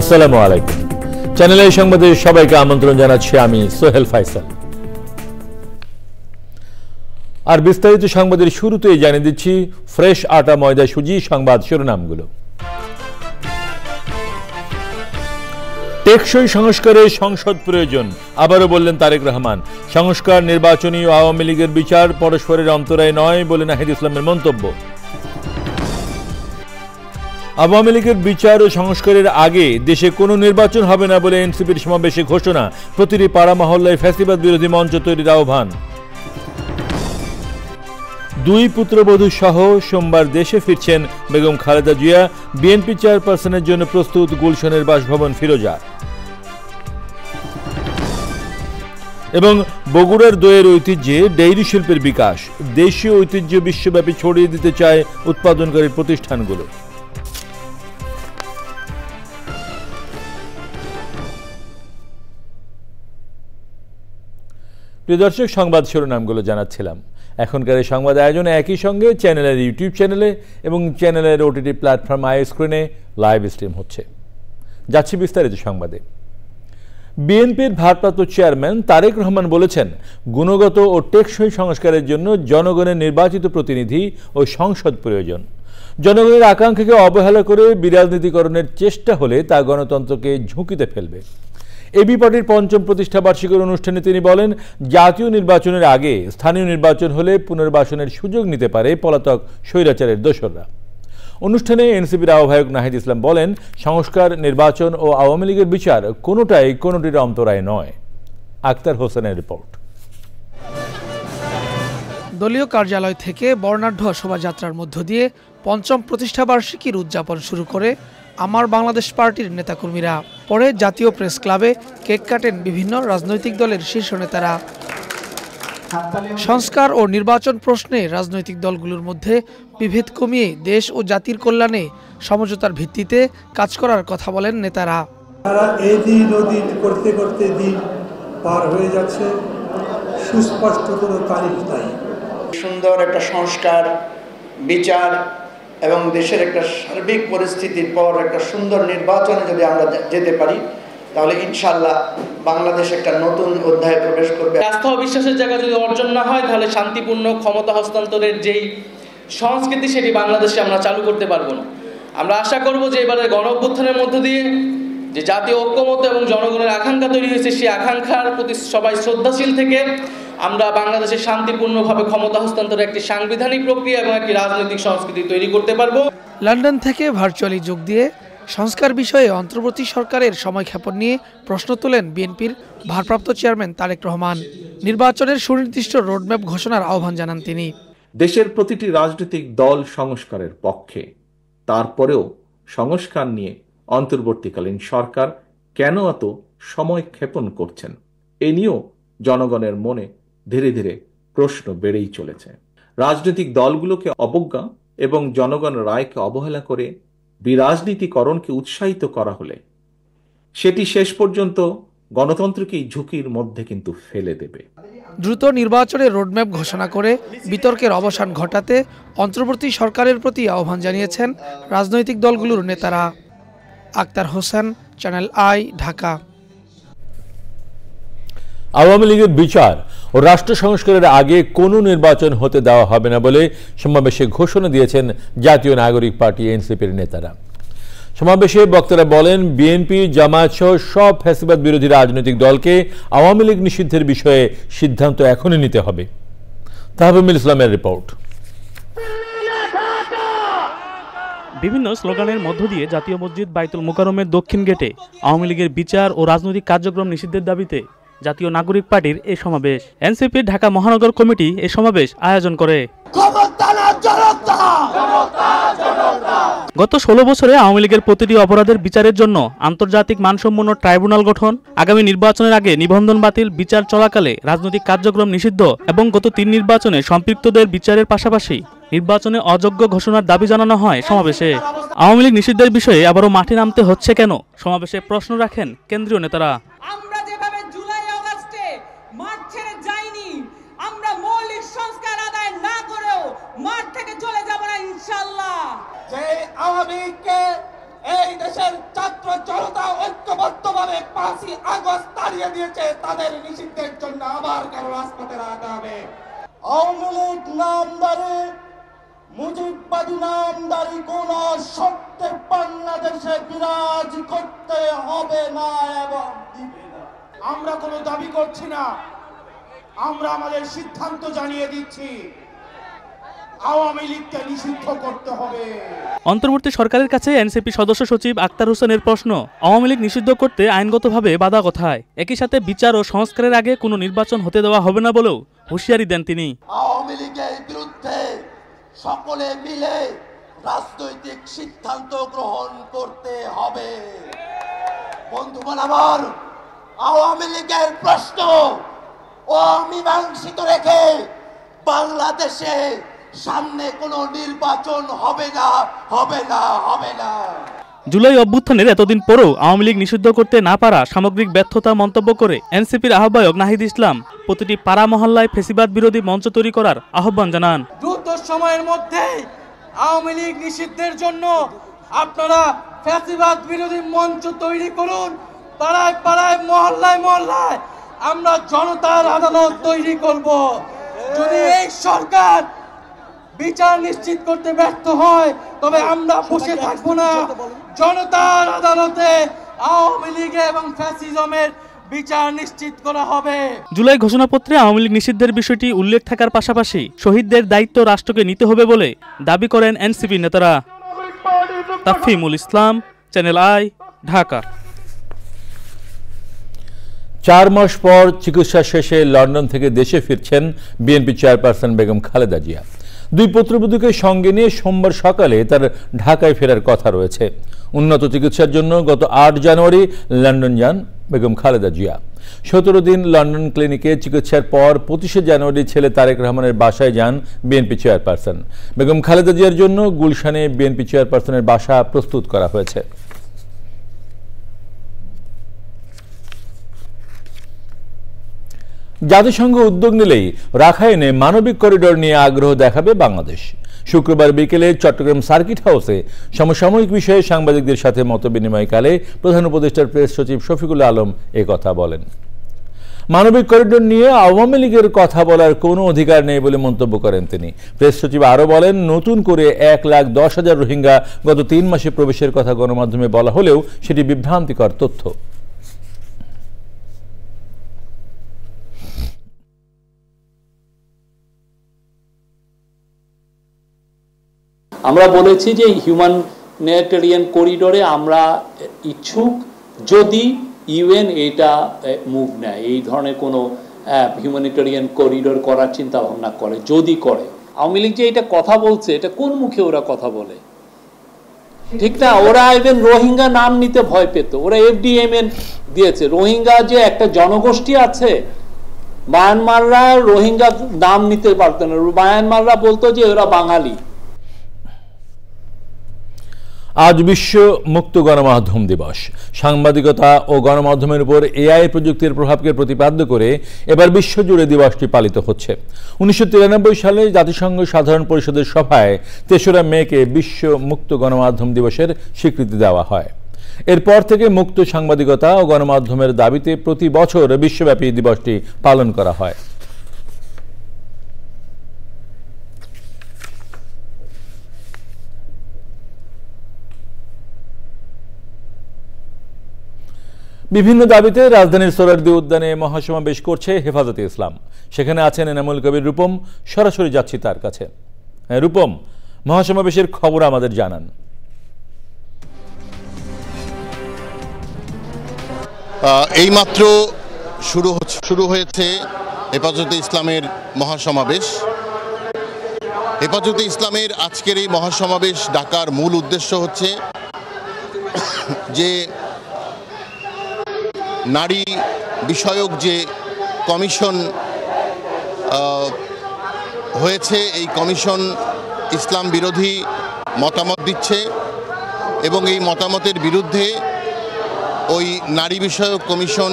আসসালামু আলাইকুম। চ্যানেল এই সংবাদে সবাইকে আমন্ত্রণ জানাচ্ছি আমি সোহেল ফাইসাল। আর বিস্তারিত সংবাদের শুরুতেই জানিয়ে দিচ্ছি ফ্রেশ আটা ময়দা সুজি সংবাদ শিরোনামগুলো। টেকসই সংস্কারে সংসদ প্রয়োজন, আবারও বললেন তারেক রহমান। সংস্কার, নির্বাচনী ও আওয়ামী লীগের বিচার পরস্পরের অন্তরায় নয় বলে নাহিদ ইসলামের মন্তব্য। আওয়ামী লীগের বিচার ও সংস্কারের আগে দেশে কোনো নির্বাচন হবে না বলে এনসিপির সমাবেশে ঘোষণা। প্রতিটি পাড়া মহল্লায় ফ্যাসিবাদ বিরোধী মঞ্চ তৈরির আহ্বান। দুই পুত্রবধূ সহ সোমবার দেশে ফিরছেন বেগম খালেদা জিয়া। বিএনপি চেয়ারপারসনের জন্য প্রস্তুত গুলশনের বাসভবন ফিরোজা। এবং বগুড়ার দইয়ের ঐতিহ্যে ডেইরি শিল্পের বিকাশ। দেশীয় ঐতিহ্য বিশ্বব্যাপী ছড়িয়ে দিতে চায় উৎপাদনকারী প্রতিষ্ঠানগুলো। প্রিয় দর্শক, সংবাদ শিরোনামগুলো জানাচ্ছিলাম। এখনকার এই সংবাদ আয়োজনে একই সঙ্গে চ্যানেলের ইউটিউব চ্যানেলে এবং চ্যানেলের ওটিটি প্ল্যাটফর্ম আই স্ক্রিনে লাইভ স্ট্রিম হচ্ছে। যাচ্ছি বিস্তারিত সংবাদে। বিএনপির ভারপ্রাপ্ত চেয়ারম্যান তারেক রহমান বলেছেন, গুণগত ও টেকসই সংস্কারের জন্য জনগণের নির্বাচিত প্রতিনিধি ও সংসদ প্রয়োজন। জনগণের আকাঙ্ক্ষাকে অবহেলা করে বিরাজনীতিকরণের চেষ্টা হলে তা গণতন্ত্রকে ঝুঁকিতে ফেলবে। এবি পার্টির পঞ্চম প্রতিষ্ঠা বার্ষিকীর অনুষ্ঠানে তিনি বলেন, জাতীয় নির্বাচনের আগে স্থানীয় নির্বাচন হলে পুনর্বাসনের সুযোগ নিতে পারে পলাতক স্বৈরাচারের দোসররা। অনুষ্ঠানে এনসিপির আহ্বায়ক নাহিদ ইসলাম বলেন, সংস্কার, নির্বাচন ও আওয়ামী লীগের বিচার কোনোটির অন্তরায় নয়। আক্তার হোসেনের রিপোর্ট। দলীয় কার্যালয় থেকে বর্ণাঢ্য শোভাযাত্রার মধ্য দিয়ে পঞ্চম প্রতিষ্ঠা বার্ষিকীর উদযাপন শুরু করে আমার বাংলাদেশ পার্টির নেতাকর্মীরা। পরে জাতীয় প্রেস ক্লাবে কেক কাটেন বিভিন্ন রাজনৈতিক দলের শীর্ষ নেতারা। সংস্কার ও নির্বাচন প্রশ্নে রাজনৈতিক দলগুলোর মধ্যে বিভেদ কমিয়ে দেশ ও জাতির কল্যাণে সমঝোতার ভিত্তিতে কাজ করার কথা বলেন নেতারা। এই দিন করতে করতে দিন পার হয়ে যাচ্ছে, সুস্পষ্ট কোনো তারিখ নাই। সুন্দর একটা সংস্কার, বিচার এবং দেশের একটা সার্বিক পরিস্থিতির পর একটা সুন্দর নির্বাচনে যদি আমরা যেতে পারি, তাহলে ইনশাআল্লাহ বাংলাদেশ একটা নতুন অধ্যায়ে প্রবেশ করবে। আস্থা ও বিশ্বাসের জায়গা যদি অর্জন না হয়, তাহলে শান্তিপূর্ণ ক্ষমতা হস্তান্তরের যেই সংস্কৃতি, সেটি বাংলাদেশে আমরা চালু করতে পারবো না। আমরা আশা করব যে এবারে গণ অভ্যুত্থানের মধ্য দিয়ে যে জাতীয় ঐক্যমত্য এবং জনগণের আকাঙ্ক্ষা তৈরি হয়েছে, সেই আকাঙ্ক্ষার প্রতি সবাই শ্রদ্ধাশীল থেকে আমরা বাংলাদেশে শান্তিপূর্ণভাবে ক্ষমতা হস্তান্তরের একটি সাংবিধানিক প্রক্রিয়া এবং একটি রাজনৈতিক সংস্কৃতি তৈরি করতে পারবো। লন্ডন থেকে ভার্চুয়ালি যোগ দিয়ে সংস্কার বিষয়ে অন্তর্বর্তী সরকারের সময়ক্ষেপণ নিয়ে প্রশ্ন তোলেন বিএনপির ভারপ্রাপ্ত চেয়ারম্যান তারেক রহমান। নির্বাচনের সুনির্দিষ্ট রোডম্যাপ ঘোষণার আহ্বান জানান তিনি। দেশের প্রতিটি রাজনৈতিক দল সংস্কারের পক্ষে, তারপরেও সংস্কার নিয়ে অন্তর্বর্তীকালীন সরকার কেন এত সময়ক্ষেপণ করছেন, এ নিয়েও জনগণের মনে ধীরে ধীরে প্রশ্ন বেড়েই চলেছে। রাজনৈতিক দলগুলোকে অবজ্ঞা এবং জনগণের রায়কে অবহেলা করে বিরাজনীতিকরণকে উৎসাহিত করা হলে সেটি শেষ পর্যন্ত গণতন্ত্রকেই ঝুঁকির মধ্যে কিন্তু ফেলে দেবে। দ্রুত নির্বাচনের রোডম্যাপ ঘোষণা করে বিতর্কের অবসান ঘটাতে অন্তর্বর্তী সরকারের প্রতি আহ্বান জানিয়েছেন রাজনৈতিক দলগুলোর নেতারা। Aktar Hossain, channel I, Dhaka. আওয়ামী লীগের বিচার ও রাষ্ট্র সংস্কারের আগে কোনো নির্বাচন হতে দেওয়া হবে না বলে সমাবেশে ঘোষণা দিয়েছেন জাতীয় নাগরিক পার্টি এনসিপির নেতারা। সমাবেশে বক্তারা বলেন, বিএনপি, জামায়াত সহ সব ফ্যাসিবাদ বিরোধী রাজনৈতিক দলকে আওয়ামী লীগ নিষিদ্ধের বিষয়ে সিদ্ধান্ত এখনই নিতে হবে। তাহমিল ইসলামের রিপোর্ট। বিভিন্ন স্লোগানের মধ্য দিয়ে জাতীয় মসজিদ বাইতুল মোকাররমের দক্ষিণ গেটে আওয়ামী লীগের বিচার ও রাজনৈতিক কার্যক্রম নিষিদ্ধের দাবিতে জাতীয় নাগরিক পার্টির এই সমাবেশ। এনসিপির ঢাকা মহানগর কমিটি এই সমাবেশ আয়োজন করে। ক্ষমতা না গত 16 বছরে আওয়ামী লীগের প্রতিটি অপরাধের বিচারের জন্য আন্তর্জাতিক মানসম্পন্ন ট্রাইব্যুনাল গঠন, আগামী নির্বাচনের আগে নিবন্ধন বাতিল, বিচার চলাকালে রাজনৈতিক কার্যক্রম নিষিদ্ধ এবং গত 3 নির্বাচনে সম্পৃক্তদের বিচারের পাশাপাশি নির্বাচনে অযোগ্য ঘোষণার দাবি জানানো হয় সমাবেশে। আওয়ামী লীগ নিষিদ্ধের বিষয়ে আবারও মাঠে নামতে হচ্ছে কেন, সমাবেশে প্রশ্ন রাখেন কেন্দ্রীয় নেতারা। আমরা যেভাবে জুলাই আগস্টে মাঠ ছেড়ে যাইনি, আমরা মৌলিক সংস্কার আদায় না করেও মাঠ থেকে চলে যাব না ইনশাআল্লাহ। যে আওয়ামী লীগকে এই দেশের ছাত্র জনতা ঐক্যবদ্ধভাবে 5ই আগস্ট তাড়িয়ে দিয়েছে, তাদের নিষিদ্ধের জন্য আবার কেন রাজপথে নামতে হবে? আওয়ামী লীগ নামদারি, মুজিববাদী নামদারি কোন শর্তে বাংলাদেশে বিরাজ করতে হবে না এবং দিবে না। আমরা কোনো দাবি করছি না, আমরা আমাদের সিদ্ধান্ত জানিয়ে দিচ্ছি, আওয়ামী লীগকে নিষিদ্ধ করতে হবে। অন্তর্বর্তী সরকারের কাছে এনসিপি সদস্য সচিব আক্তার হোসেনের প্রশ্ন, আওয়ামী লীগ নিষিদ্ধ করতে আইনগতভাবে বাধা কোথায়? একই সাথে বিচার ও সংস্কারের আগে কোনো নির্বাচন হতে দেওয়া হবে না বলেও হুঁশিয়ারি দেন তিনি। আওয়ামী লীগের বিরুদ্ধে সকলে মিলে রাজনৈতিক সিদ্ধান্ত গ্রহণ করতে হবে। বন্ধুগণ আমার, আওয়ামী লীগের প্রশ্ন অমীমাংসিত রেখে বাংলাদেশে সামনে কোনো নির্বাচন হবে না, হবে না, হবে না। জুলাই অভ্যুত্থানের এতদিন পরেও আওয়ামী লীগ নিষিদ্ধ করতে না পারা সামগ্রিক ব্যর্থতা মন্তব্য করে এনসিপির আহ্বায়ক নাহিদ ইসলাম প্রতিটি পাড়া মহল্লায় ফ্যাসিবাদ বিরোধী মঞ্চ তৈরি করার আহ্বান জানান। দ্রুত সময়ের মধ্যে আওয়ামী লীগ নিষিদ্ধের জন্য আপনারা ফ্যাসিবাদ বিরোধী মঞ্চ তৈরি করুন। পাড়ায় পাড়ায়, মহল্লায় মহল্লায় আমরা জনতার আদালত তৈরি করব। যদি এই সরকার বিচার নিশ্চিত করতে ব্যর্থ হয় তবে আমরা বসে থাকবো না। জনতার আদালতে আওয়ামী লীগ এবং ফ্যাসিজমের বিচার নিশ্চিত করা হবে। জুলাই ঘোষণাপত্রে আওয়ামী লীগ নিষিদ্ধের বিষয়টি উল্লেখ থাকার পাশাপাশি শহীদদের দায়িত্ব রাষ্ট্রকে নিতে হবে বলে দাবি করেন এনসিপি নেতারা। তাফহিমুল ইসলাম, চ্যানেল আই, ঢাকা। 4 মাস পর চিকিৎসা শেষে লন্ডন থেকে দেশে ফিরছেন বিএনপি চেয়ারপারসন বেগম খালেদা জিয়া। 2 পুত্রবধূকে সঙ্গে নিয়ে সোমবার সকালে তার ঢাকায় ফেরার কথা রয়েছে। উন্নত চিকিৎসার জন্য গত 8 জানুয়ারি লন্ডন যান বেগম খালেদা জিয়া। 17 দিন লন্ডন ক্লিনিকে চিকিৎসার পর 25 জানুয়ারি ছেলে তারেক রহমানের বাসায় যান বিএনপি চেয়ারপারসন। বেগম খালেদা জিয়ার জন্য গুলশানে বিএনপি চেয়ারপারসনের বাসা প্রস্তুত করা হয়েছে। জাতিসংঘ উদ্যোগ নিলেই রাখাইনে মানবিক করিডোর নিয়ে আগ্রহ দেখাবে বাংলাদেশ। শুক্রবার বিকেলে চট্টগ্রাম সার্কিট হাউসে সমসাময়িক বিষয়ে সাংবাদিকদের সাথে মতবিনিময়কালে প্রধান উপদেষ্টার প্রেস সচিব শফিকুল আলম একথা বলেন। মানবিক করিডোর নিয়ে আওয়ামী লীগের কথা বলার কোনো অধিকার নেই বলে মন্তব্য করেন তিনি। প্রেস সচিব আরও বলেন, নতুন করে 1,10,000 রোহিঙ্গা গত 3 মাসে প্রবেশের কথা গণমাধ্যমে বলা হলেও সেটি বিভ্রান্তিকর তথ্য। আমরা বলেছি যে হিউম্যানিটেরিয়ান করিডোরে আমরা ইচ্ছুক যদি ইউএন এটা মুভ নেয়, এই ধরনের কোনো হিউম্যানিটেরিয়ান করিডোর করার চিন্তা ভাবনা করে, যদি করে। আওয়ামী লীগ যে এটা কথা বলছে, এটা কোন মুখে ওরা কথা বলে? ঠিক না, ওরা ইভেন রোহিঙ্গা নাম নিতে ভয় পেত, ওরা FDMN দিয়েছে। রোহিঙ্গা যে একটা জনগোষ্ঠী আছে, মায়ানমাররা রোহিঙ্গা নাম নিতে পারতো না, মায়ানমাররা বলতো যে ওরা বাঙালি। আজ বিশ্ব মুক্ত গণমাধ্যম দিবস। সাংবাদিকতা ও গণমাধ্যমের উপর AI প্রযুক্তির প্রভাবকে প্রতিপাদ্য করে এবার বিশ্বজুড়ে দিবসটি পালিত হচ্ছে। 1993 সালে জাতিসংঘ সাধারণ পরিষদের সভায় 3রা মেকে বিশ্ব মুক্ত গণমাধ্যম দিবসের স্বীকৃতি দেওয়া হয়। এরপর থেকে মুক্ত সাংবাদিকতা ও গণমাধ্যমের দাবিতে প্রতি বছর বিশ্বব্যাপী দিবসটি পালন করা হয়। বিভিন্ন দাবিতে রাজধানীর সোহরাওয়ার্দী উদ্যানে মহাসমাবেশ করছে হেফাজতে ইসলাম। সেখানে আছেন এনামুল কবির রূপম, সরাসরি যাচ্ছি তার কাছে। রূপম, মহাসমাবেশের খবর আমাদের জানান। এইমাত্র শুরু হয়েছে হেফাজতে ইসলামের মহাসমাবেশ। হেফাজতে ইসলামের আজকের এই মহাসমাবেশ ডাকার মূল উদ্দেশ্য হচ্ছে যে নারী বিষয়ক যে কমিশন হয়েছে, এই কমিশন ইসলাম বিরোধী মতামত দিচ্ছে এবং এই মতামতের বিরুদ্ধে ওই নারী বিষয়ক কমিশন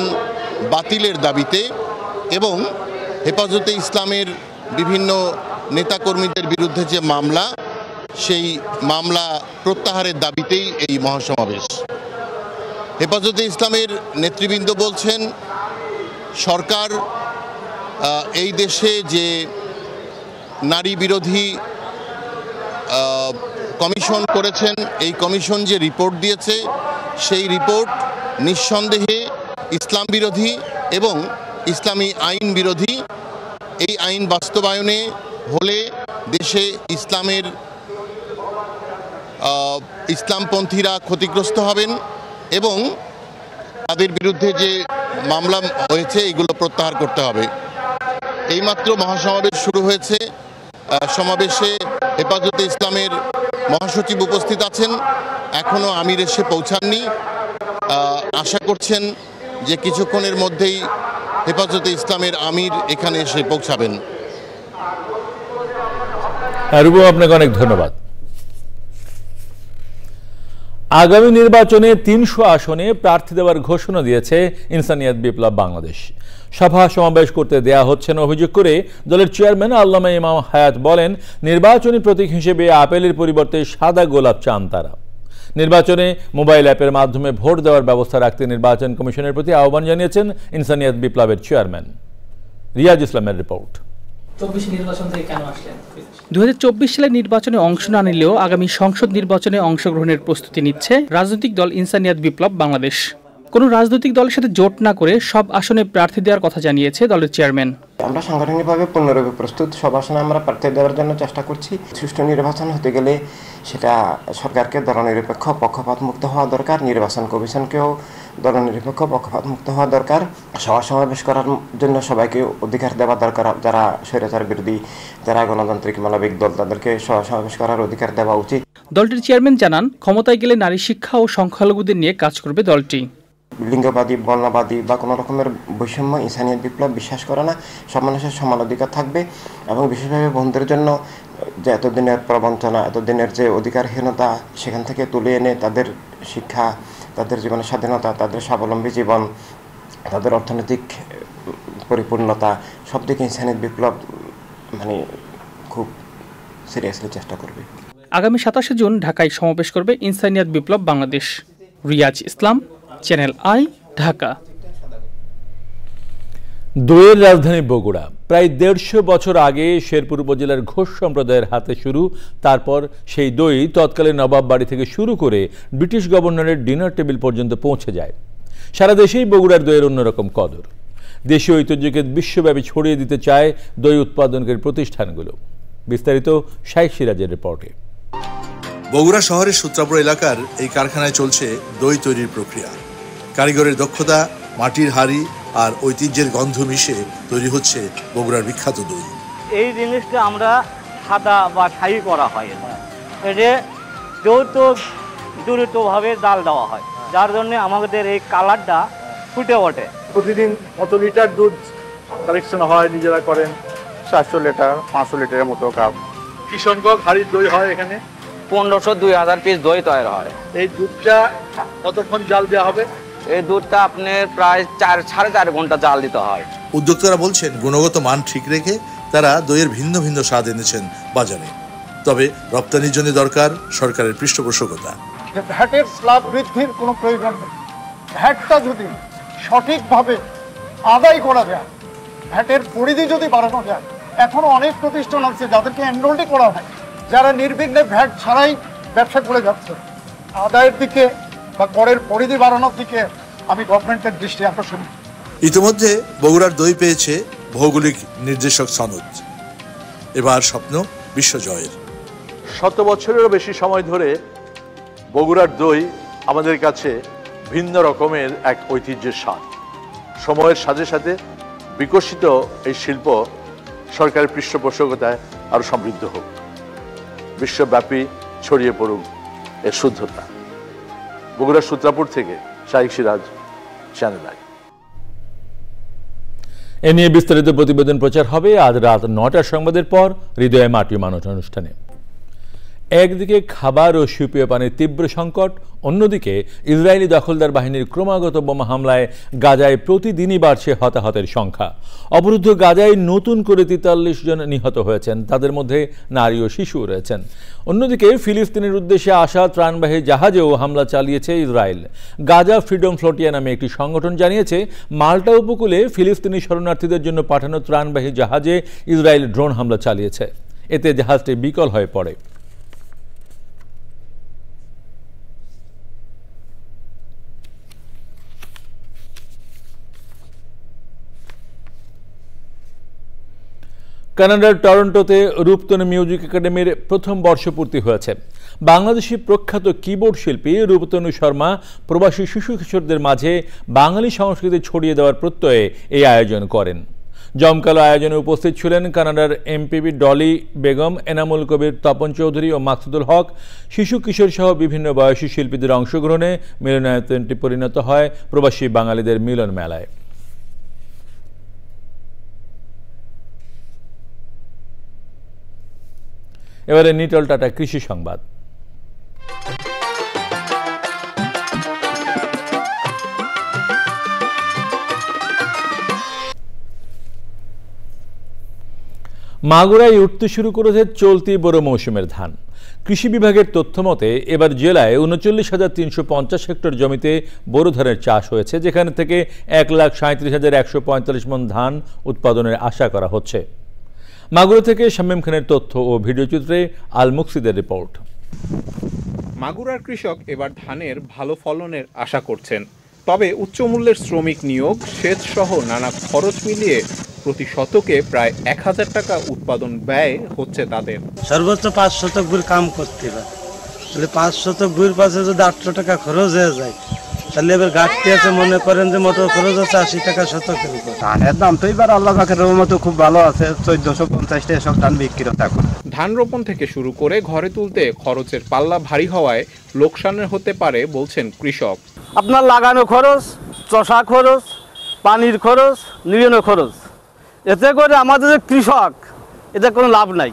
বাতিলের দাবিতে এবং হেফাজতে ইসলামের বিভিন্ন নেতাকর্মীদের বিরুদ্ধে যে মামলা, সেই মামলা প্রত্যাহারের দাবিতেই এই মহাসমাবেশ। হেফাজতে ইসলামের নেতৃবৃন্দ বলছেন, সরকার এই দেশে যে নারী বিরোধী কমিশন করেছেন, এই কমিশন যে রিপোর্ট দিয়েছে, সেই রিপোর্ট নিঃসন্দেহে ইসলাম বিরোধী এবং ইসলামী আইন বিরোধী। এই আইন বাস্তবায়নে হলে দেশে ইসলামপন্থীরা ক্ষতিগ্রস্ত হবেন এবং তাদের বিরুদ্ধে যে মামলা হয়েছে এগুলো প্রত্যাহার করতে হবে। এইমাত্র মহাসমাবেশ শুরু হয়েছে। সমাবেশে হেফাজতে ইসলামের মহাসচিব উপস্থিত আছেন, এখনও আমির এসে পৌঁছাননি। আশা করছেন যে কিছুক্ষণের মধ্যেই হেফাজতে ইসলামের আমির এখানে এসে পৌঁছাবেন। রুবু, আপনাকে অনেক ধন্যবাদ। আগামী নির্বাচনে ৩০০ আসনে প্রার্থী দেওয়ার ঘোষণা দিয়েছে ইনসানিয়াত বিপ্লব বাংলাদেশ। সভা সমাবেশ করতে দেয়া হচ্ছে না অভিযোগ করে দলের চেয়ারম্যান আল্লামা ইমাম হায়াত বলেন, নির্বাচনী প্রতীক হিসেবে আপেলের পরিবর্তে সাদা গোলাপ চান তারা। নির্বাচনে মোবাইল অ্যাপের মাধ্যমে ভোট দেওয়ার ব্যবস্থা রাখতে নির্বাচন কমিশনের প্রতি আহ্বান জানিয়েছেন ইনসানিয়াত বিপ্লবের চেয়ারম্যান। রিয়াজ ইসলামের রিপোর্ট। 2024 সালের নির্বাচনে অংশ না নিলেও আগামী সংসদ নির্বাচনে অংশগ্রহণের প্রস্তুতি নিচ্ছে রাজনৈতিক দল ইনসানিয়াত বিপ্লব বাংলাদেশ। কোনো রাজনৈতিক দলের সাথে জোট না করে সব আসনে প্রার্থী দেওয়ার কথা জানিয়েছে দলের চেয়ারম্যান। আমরা সাংগঠনিকভাবে পূর্ণরূপে প্রস্তুত, সব আসনে আমরা প্রার্থী দেওয়ার জন্য চেষ্টা করছি। সুষ্ঠু নির্বাচন হতে গেলে সেটা সরকারকে দলনিরপেক্ষ পক্ষপাত মুক্ত হওয়া দরকার, নির্বাচন কমিশনকেও দলনিরপেক্ষ পক্ষপাত মুক্ত হওয়া দরকার। সভা সমাবেশ করার জন্য সবাইকে অধিকার দেওয়া দরকার। যারা স্বৈরাচার বিরোধী, যারা গণতান্ত্রিক মানবিক দল, তাদেরকে সভা সমাবেশ করার অধিকার দেওয়া উচিত। দলটির চেয়ারম্যান জানান, ক্ষমতায় গেলে নারী শিক্ষা ও সংখ্যালঘুদের নিয়ে কাজ করবে দলটি। লিঙ্গবাদী, বর্ণবাদী বা কোনো রকমের বৈষম্য ইনসানিয়াত বিপ্লব বিশ্বাস করে না। সব মানুষের সমান অধিকার থাকবে এবং বিশেষভাবে বন্ধুদের জন্য যে এতদিনের প্রবঞ্চনা, এতদিনের যে অধিকারহীনতা, সেখান থেকে তুলে এনে তাদের শিক্ষা, তাদের জীবনের স্বাধীনতা, তাদের স্বাবলম্বী জীবন, তাদের অর্থনৈতিক পরিপূর্ণতা, সব দিকে ইনসানিয়াত বিপ্লব খুব সিরিয়াসলি চেষ্টা করবে। আগামী 27 জুন ঢাকায় সমাবেশ করবে ইনসানিয়াত বিপ্লব বাংলাদেশ। রিয়াজ ইসলাম, চ্যানেল আই, ঢাকা। দইয়ের রাজধানী বগুড়া। প্রায় 150 বছর আগে শেরপুর উপজেলার ঘোষ সম্প্রদায়ের হাতে শুরু, তারপর সেই দই তৎকালীন নবাব বাড়ি থেকে শুরু করে ব্রিটিশ গভর্নরের ডিনার টেবিল পর্যন্ত পৌঁছে যায়। সারা দেশেই বগুড়ার দইয়ের অন্যরকম কদর। দেশীয় ঐতিহ্যকে বিশ্বব্যাপী ছড়িয়ে দিতে চায় দই উৎপাদনকারী প্রতিষ্ঠানগুলো। বিস্তারিত শাইখ সিরাজের রিপোর্টে। বগুড়া শহরের সূত্রাপুর এলাকার এই কারখানায় চলছে দই তৈরির প্রক্রিয়া। কারিগরের দক্ষতা, মাটির হাড়ি আর ঐতিহ্যের গন্ধ মিশে তৈরি হচ্ছে বগুড়ার বিখ্যাত দই। এই জিনিসটা আমরা সাদা বা ছাই করা হয়, এটা দ্রুতভাবে জাল দেওয়া হয়, যার জন্য আমাদের এই কালারটা ফুটে ওঠে। প্রতিদিন কত লিটার দুধ কালেকশন হয়, নিজেরা করেন? 700 লিটার 500 লিটারের মতো কাপ। কি সংখ্যক হাড়ির দই হয় এখানে? 1500-2000 পিস দই তৈরি হয়। এই দুধটা কতক্ষণ জাল দেওয়া হবে? এই দুধটা আপনার প্রায় 4-4.5 ঘন্টা জাল দিতে হয়। উদ্যোক্তারা বলছেন, গুণগত মান ঠিক রেখে তারা দইয়ের ভিন্ন ভিন্ন স্বাদ এনেছেন বাজারে। তবে রপ্তানির জন্য দরকার সরকারের পৃষ্ঠপোষকতা। ভ্যাটের স্ল্যাব বৃদ্ধির কোনো প্রয়োজন নেই। ভ্যাটটা যদি সঠিকভাবে আদায় করা যায়, ভ্যাটের পরিধি যদি বাড়ানো যায়, এখনো অনেক প্রতিষ্ঠান আছে যাদেরকে এনরোলই করা হয়, যারা নির্বিঘ্নে ভ্যাট ছাড়াই ব্যবসা করে যাচ্ছে। আদায়ের দিকে বা করের পরিধি বাড়ানোর দিকে আমি গভর্নমেন্টের দৃষ্টি আকর্ষণ। ইতিমধ্যে বগুড়ার দই পেয়েছে ভৌগোলিক নির্দেশক সনদ। এবার স্বপ্ন বিশ্বজয়ের। 100 বছরেরও বেশি সময় ধরে বগুড়ার দই আমাদের কাছে ভিন্ন রকমের এক ঐতিহ্যের স্বাদ। সময়ের সাথে সাথে বিকশিত এই শিল্প সরকারের পৃষ্ঠপোষকতায় আরো সমৃদ্ধ হোক। বিশ্বব্যাপী ছড়িয়ে পড়ুক এর শুদ্ধতা। বগুড়ার সূত্রাপুর থেকে শাহিক সিরাজ, চ্যানেল আই। এ নিয়ে বিস্তারিত প্রতিবেদন প্রচার হবে আজ রাত ৯টার সংবাদের পর হৃদয়ে মাটি মানুষ অনুষ্ঠানে। একদিকে খাবার ও সুপেয় পানির তীব্র সংকট, অন্যদিকে ইসরায়েলি দখলদার বাহিনীর ক্রমাগত বোমা হামলায় গাজায় প্রতিদিনই বাড়ছে হতাহতের সংখ্যা। অবরুদ্ধ গাজায় নতুন করে ৪৩ জন নিহত হয়েছেন, তাদের মধ্যে নারী ও শিশু রয়েছেন। অন্যদিকে ফিলিস্তিনের উদ্দেশ্যে আসা ত্রাণবাহী জাহাজেও হামলা চালিয়েছে ইসরায়েল। গাজা ফ্রিডম ফ্লোটিয়া নামে একটি সংগঠন জানিয়েছে, মাল্টা উপকূলে ফিলিস্তিনি শরণার্থীদের জন্য পাঠানো ত্রাণবাহী জাহাজে ইসরায়েল ড্রোন হামলা চালিয়েছে। এতে জাহাজটি বিকল হয়ে পড়ে। কানাডার টরন্টোতে রূপতনু মিউজিক একাডেমির প্রথম বর্ষপূর্তি হয়েছে। বাংলাদেশি প্রখ্যাত কিবোর্ড শিল্পী রূপতনু শর্মা প্রবাসী শিশু কিশোরদের মাঝে বাঙালি সংস্কৃতি ছড়িয়ে দেওয়ার প্রত্যয়ে এই আয়োজন করেন। জমকালো আয়োজনে উপস্থিত ছিলেন কানাডার এমপিপি ডলি বেগম, এনামুল কবির, তপন চৌধুরী ও মাকসুদুল হক। শিশু কিশোর সহ বিভিন্ন বয়সী শিল্পীদের অংশগ্রহণে মিলনায়তনটি পরিণত হয় প্রবাসী বাঙালিদের মিলন মেলায়। এবারে নিটল টাটা কৃষি সংবাদ। মাগুরায় উঠতে শুরু করেছে চলতি বোরো মৌসুমের ধান। কৃষি বিভাগের তথ্য মতে এবার জেলায় ৩৯,৩৫০ হেক্টর জমিতে বোরো ধানের চাষ হয়েছে, যেখানে থেকে ১,৩৭,১৪৫ মণ ধান উৎপাদনের আশা করা হচ্ছে। মাগুরা থেকে শামীম খানের তথ্য ও ভিডিওচিত্রে আল মুকসিদের রিপোর্ট। মাগুরার কৃষক এবার ধানের ভালো ফলনের আশা করছেন, তবে উচ্চ মূল্যের শ্রমিক নিয়োগ, সেচ সহ নানা খরচ মিলিয়ে প্রতি শতকে প্রায় ১,০০০ টাকা উৎপাদন ব্যয় হচ্ছে তাদের। সর্বোচ্চ ৫ শতক ভুঁই কাম করতে পারে, তাহলে ৫ শতক ভুঁইয়ের পাশে যদি ৮০০ টাকা খরচ হয়ে যায়, তাহলে এবার ঘাটতি আছে। মনে করেন যে মোটর খরচ হচ্ছে ৮০ টাকা শতকের উপর। ধানের দাম তো এবার আল্লাহ পাকের রহমতে খুব ভালো আছে, ১৪৫০ টাকা সব ধান বিক্রি হচ্ছে এখন। ধান রোপণ থেকে শুরু করে ঘরে তুলতে খরচের পাল্লা ভারী হওয়ায় লোকসানের হতে পারে বলছেন কৃষক। আপনার লাগানো খরচ, চষা খরচ, পানির খরচ, নিড়ানো খরচ, এতে করে আমাদের যে কৃষক, এতে কোনো লাভ নাই।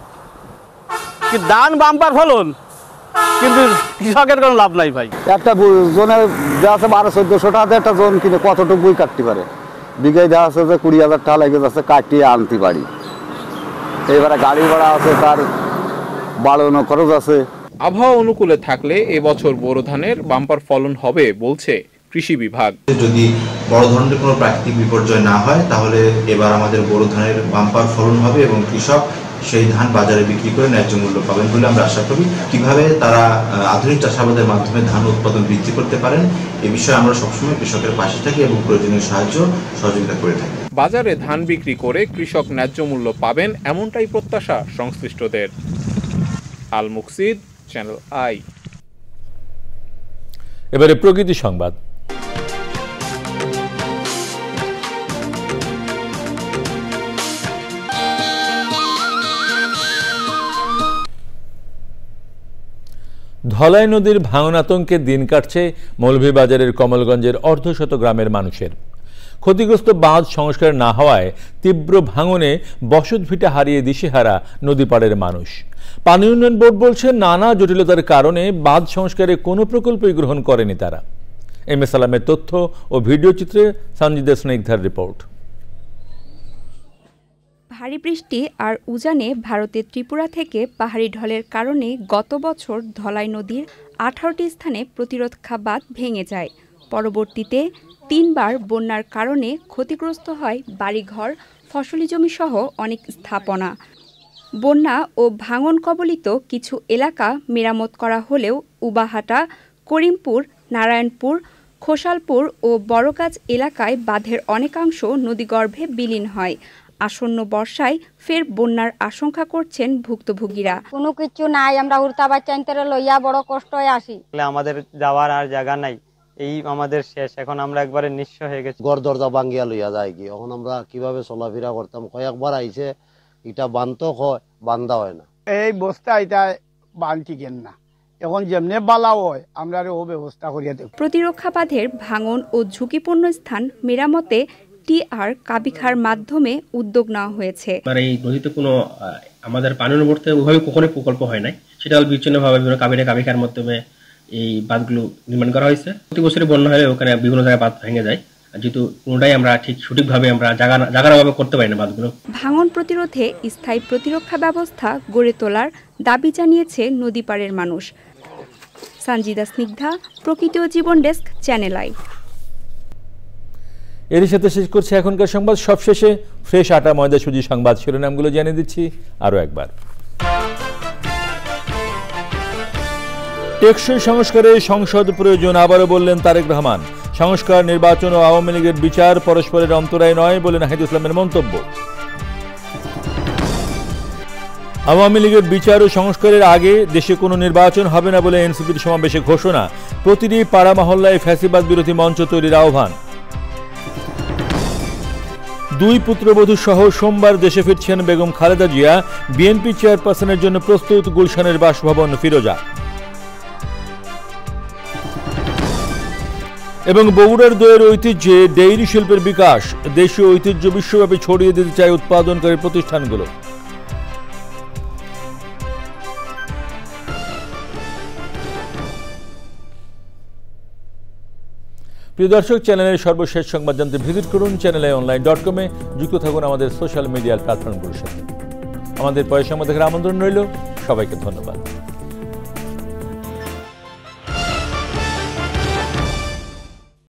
কি ধান বাম্পার ফলন, কিন্তু কৃষকের কোনো লাভ নাই ভাই। একটা জোনে যা আছে ১২-১৪০০ টাকা একটা জোন কিনে কতটুকু বই কাটতে পারে? বিঘায় যা আছে যে ২০,০০০ টাকা লেগে যাচ্ছে কাটিয়ে আনতে পারি। এবারে গাড়ি ভাড়া আছে, তার বাড়ানো খরচ আছে। আবহাওয়া অনুকূলে থাকলে এবছর বোরো ধানের বাম্পার ফলন হবে বলছে কৃষি বিভাগ। যদি বড় ধরনের কোনো প্রাকৃতিক বিপর্যয় না হয়, তাহলে এবার আমাদের বোরো ধানের বাম্পার ফলন হবে এবং কৃষক সেই ধান বাজারে বিক্রি করে ন্যায্য মূল্য পাবেন বলে আমরা আশা করি। কিভাবে তারা আধুনিক চাষাবাদের মাধ্যমে ধান উৎপাদন বৃদ্ধি করতে পারেন, এ বিষয়ে আমরা সবসময় কৃষকের পাশে থাকি এবং প্রয়োজনীয় সাহায্য সহযোগিতা করে থাকি। বাজারে ধান বিক্রি করে কৃষক ন্যায্য মূল্য পাবেন, এমনটাই প্রত্যাশা সংশ্লিষ্টদের। আল মুকসিদ, চ্যানেল আই। এবারে প্রকৃতি সংবাদ। ধলাই নদীর ভাঙন আতঙ্কে দিন কাটছে মৌলভীবাজারের কমলগঞ্জের অর্ধশত গ্রামের মানুষের। ক্ষতিগ্রস্ত বাঁধ সংস্কার না হওয়ায় তীব্র ভাঙনে বসতভিটা হারিয়ে দিশেহারা নদীপাড়ের মানুষ। পানি উন্নয়ন বোর্ড বলছে, নানা জটিলতার কারণে বাঁধ সংস্কারে কোনো প্রকল্পই গ্রহণ করেনি তারা। এম এ সালামের তথ্য ও ভিডিও চিত্রে সঞ্জিদা স্নেকধার রিপোর্ট। ভারী বৃষ্টি আর উজানে ভারতের ত্রিপুরা থেকে পাহাড়ি ঢলের কারণে গত বছর ধলাই নদীর 18টি স্থানে প্রতিরক্ষা বাঁধ ভেঙে যায়। পরবর্তীতে 3 বার বন্যার কারণে ক্ষতিগ্রস্ত হয় বাড়িঘর, ফসলি জমি সহ অনেক স্থাপনা। বন্যা ও ভাঙন কবলিত কিছু এলাকা মেরামত করা হলেও উবাহাটা, করিমপুর, নারায়ণপুর, খোসালপুর ও বড়গাছ এলাকায় বাঁধের অনেকাংশ নদীগর্ভে বিলীন হয়। আসন্ন বর্ষায় ফের বন্যার আশঙ্কা করছেন ভুক্তভোগীরা। কোনো কিছু নাই, আমরা উড়তা বাচ্চা লইয়া বড় কষ্ট হয়ে আসি। আমাদের যাওয়ার আর জায়গা নাই, এই আমাদের শেষ। এখন আমরা একবারে নিঃস্ব হয়ে গেছি। গড় দরজা ভাঙ্গিয়া লইয়া যায় কি, এখন আমরা কিভাবে চলাফেরা করতাম? কয়েকবার আইছে, এটা বান্ধ হয়, বান্ধা হয় না। এই বস্তা এটা বানটি গেন না এখন যেমনে বালা হয় আমরা ও ব্যবস্থা করিয়া দেব। প্রতিরক্ষা বাঁধের ভাঙন ও ঝুঁকিপূর্ণ স্থান মেরামতে টিআর কাবিখার মাধ্যমে উদ্যোগ নেওয়া হয়েছে। এই নদীতে কোনো আমাদের পানি অনুবর্তে ওইভাবে কখনোই প্রকল্প হয় নাই, সেটা বিচ্ছিন্নভাবে বিভিন্ন কাবিখার মাধ্যমে এই বাঁধগুলো নির্মাণ করা হয়েছে। প্রতি বছরই বন্যা হলে ওখানে বিভিন্ন জায়গায় বাঁধ ভেঙে যায়, যেহেতু কোনোটাই আমরা ঠিক সঠিকভাবে আমরা জায়গার অভাবে করতে পারি না বাঁধগুলো। ভাঙন প্রতিরোধে স্থায়ী প্রতিরক্ষা ব্যবস্থা গড়ে তোলার দাবি জানিয়েছে নদীপাড়ের মানুষ। সঞ্জিদা স্নিগ্ধা, প্রকৃতি ও জীবন ডেস্ক, চ্যানেল আই। এরই সাথে শেষ করছে এখনকার সংবাদ। সবশেষে ফ্রেশ আটা ময়দা সুজি সংবাদ শিরোনামগুলো জানিয়ে দিচ্ছি আরও একবার। টেকসই সংস্কারে সংসদ প্রয়োজন, আবারও বললেন তারেক রহমান। সংস্কার, নির্বাচন ও আওয়ামী লীগের বিচার পরস্পরের অন্তরায় নয় বলে নাহিদ ইসলামের মন্তব্য। আওয়ামী লীগের বিচার ও সংস্কারের আগে দেশে কোনো নির্বাচন হবে না বলে এনসিপির সমাবেশে ঘোষণা। প্রতিটি পাড়া মহল্লায় ফ্যাসিবাদ বিরোধী মঞ্চ তৈরির আহ্বান। দুই পুত্রবধূ সহ সোমবার দেশে ফিরছেন বেগম খালেদা জিয়া। বিএনপি চেয়ারপারসনের জন্য প্রস্তুত গুলশানের বাসভবন ফিরোজা। এবং বগুড়ার দইয়ের ঐতিহ্যে ডেইরি শিল্পের বিকাশ, দেশীয় ঐতিহ্য বিশ্বব্যাপী ছড়িয়ে দিতে চায় উৎপাদনকারী প্রতিষ্ঠানগুলো। প্রিয় দর্শক, চ্যানেলের সর্বশেষ সংবাদ জানতে ভিজিট করুন channelionline.com-এ। যুক্ত থাকুন আমাদের সোশ্যাল মিডিয়ার প্ল্যাটফর্মগুলোর সাথে। আমাদের পরের সংবাদ দেখার আমন্ত্রণ রইল। সবাইকে ধন্যবাদ।